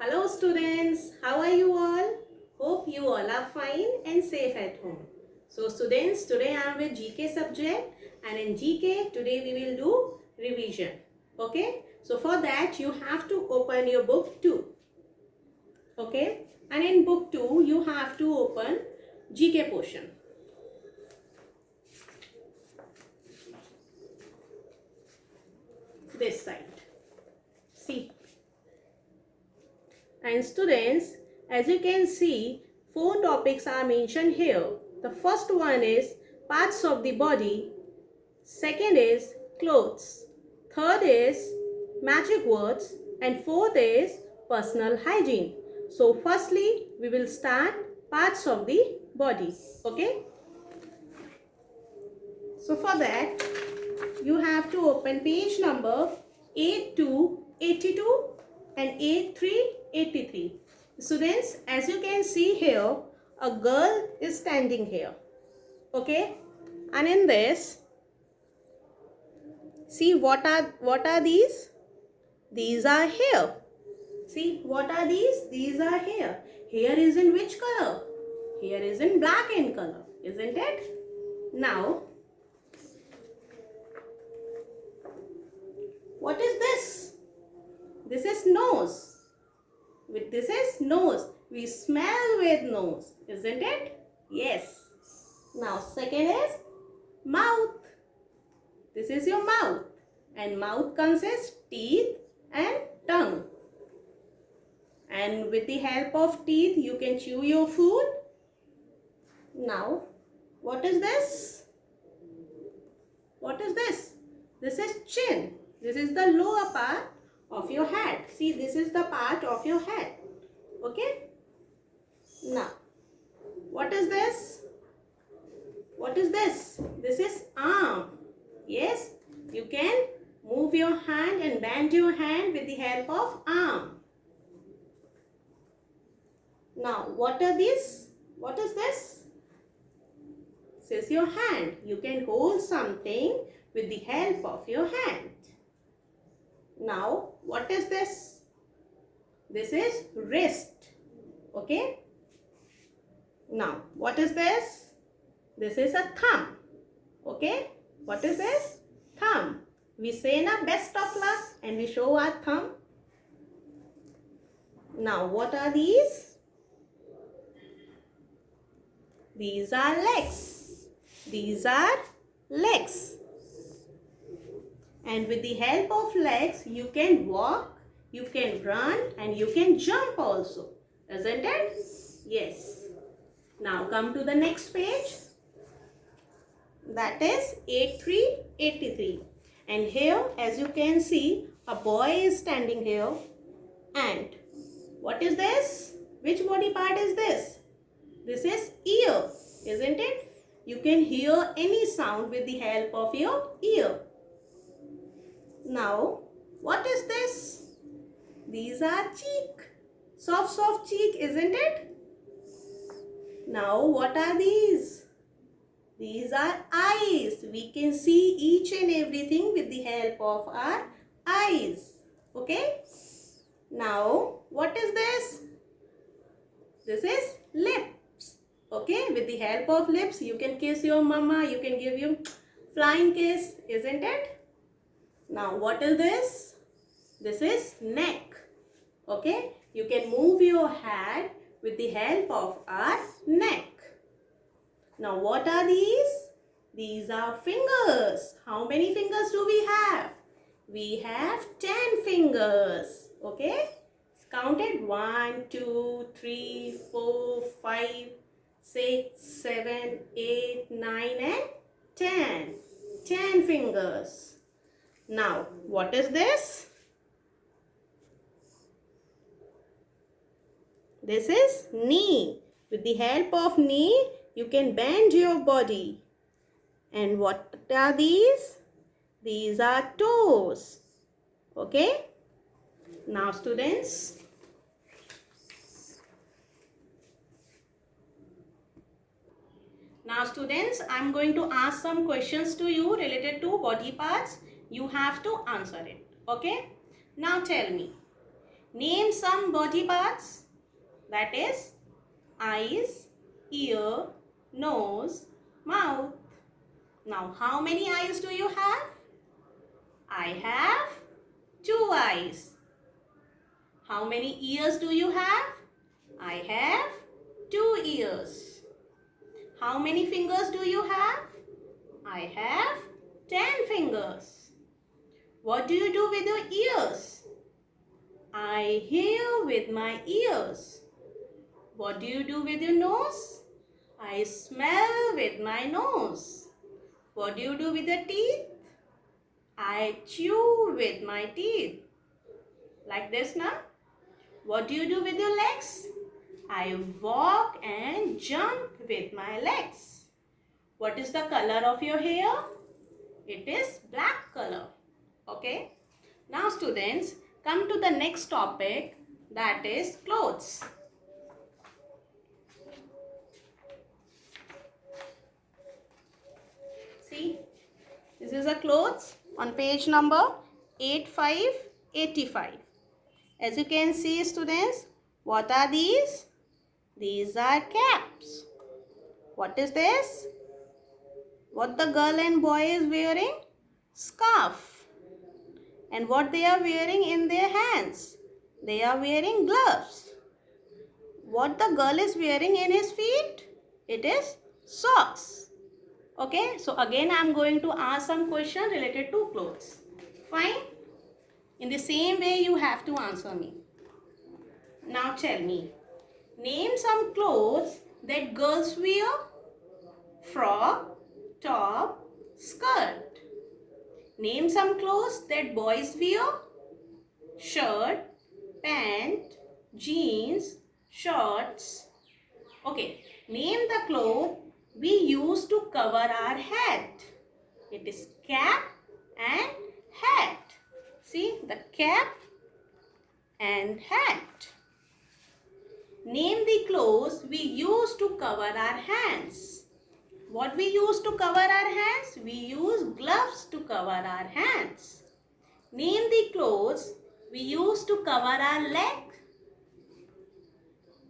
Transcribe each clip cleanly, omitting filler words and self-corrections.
Hello students, how are you all? Hope you all are fine and safe at home. So students, today I am with GK subject, and in GK today we will do revision. Okay? So for that you have to open your book 2. Okay? And in book 2 you have to open GK portion. This side. See. And students, as you can see, 4 topics are mentioned here. The first one is parts of the body. Second is clothes. Third is magic words. And fourth is personal hygiene. So firstly, we will start parts of the body. Okay. So for that, you have to open page number 8282 and 8383. Students, as you can see here, a girl is standing here. Okay, and in this, see what are these? These are hair. See what are these? These are hair. Hair is in which color? Hair is in black in color, isn't it? Now, what is this? This is nose. This is nose. We smell with nose, isn't it? Yes. Now second is mouth. This is your mouth. And mouth consists teeth and tongue. And with the help of teeth, you can chew your food. Now, what is this? What is this? This is chin. This is the lower part of your head. See, this is the part of your head. Okay? Now, what is this? What is this? This is arm. Yes, you can move your hand and bend your hand with the help of arm. Now, what are these? What is this? This is your hand. You can hold something with the help of your hand. Now, what is this? This is wrist. Okay? Now, what is this? This is a thumb. Okay? What is this? Thumb. We say na best of luck and we show our thumb. Now, what are these? These are legs. These are legs. And with the help of legs, you can walk, you can run, and you can jump also. Isn't it? Yes. Now come to the next page. That is 8383. And here, as you can see, a boy is standing here. And what is this? Which body part is this? This is ear, isn't it? You can hear any sound with the help of your ear. Now, what is this? These are cheek. Soft cheek, isn't it? Now, what are these? These are eyes. We can see each and everything with the help of our eyes. Okay? Now, what is this? This is lips. Okay? With the help of lips, you can kiss your mama. You can give you flying kiss, isn't it? Now, what is this? This is neck. Okay? You can move your head with the help of our neck. Now, what are these? These are fingers. How many fingers do we have? We have 10 fingers. Okay? Count it. 1, 2, 3, 4, 5, 6, 7, 8, 9 and 10. 10 fingers. Now, what is this? This is knee. With the help of knee, you can bend your body. And what are these? These are toes. Okay? Now, students, I'm going to ask some questions to you related to body parts. You have to answer it. Okay? Now tell me, Name some body parts. That is eyes, ear, nose, mouth. Now, how many eyes do you have? I have 2 eyes. How many ears do you have? I have 2 ears. How many fingers do you have? I have 10 fingers. What do you do with your ears? I hear with my ears. What do you do with your nose? I smell with my nose. What do you do with your teeth? I chew with my teeth. Like this now. What do you do with your legs? I walk and jump with my legs. What is the color of your hair? It is black color. Okay. Now students, come to the next topic, that is clothes. See, this is a clothes on page number 8585. As you can see students, what are these? These are caps. What is this? What the girl and boy is wearing? Scarf. And what they are wearing in their hands? They are wearing gloves. What the girl is wearing in his feet? It is socks. Okay, so again I am going to ask some questions related to clothes. Fine? In the same way you have to answer me. Now tell me, name some clothes that girls wear. Frock, top, skirt. Name some clothes that boys wear. Shirt, pant, jeans, shorts. Okay, name the cloth we use to cover our head. It is cap and hat. See, the cap and hat. Name the clothes we use to cover our hands. What we use to cover our hands? We use gloves to cover our hands. Name the clothes we use to cover our leg.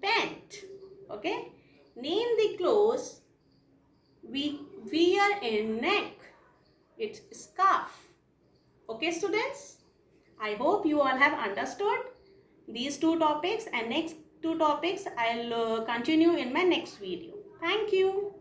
Pant. Okay. Name the clothes we wear in neck. It's scarf. Okay students, I hope you all have understood these 2 topics, and next 2 topics I'll continue in my next video. Thank you.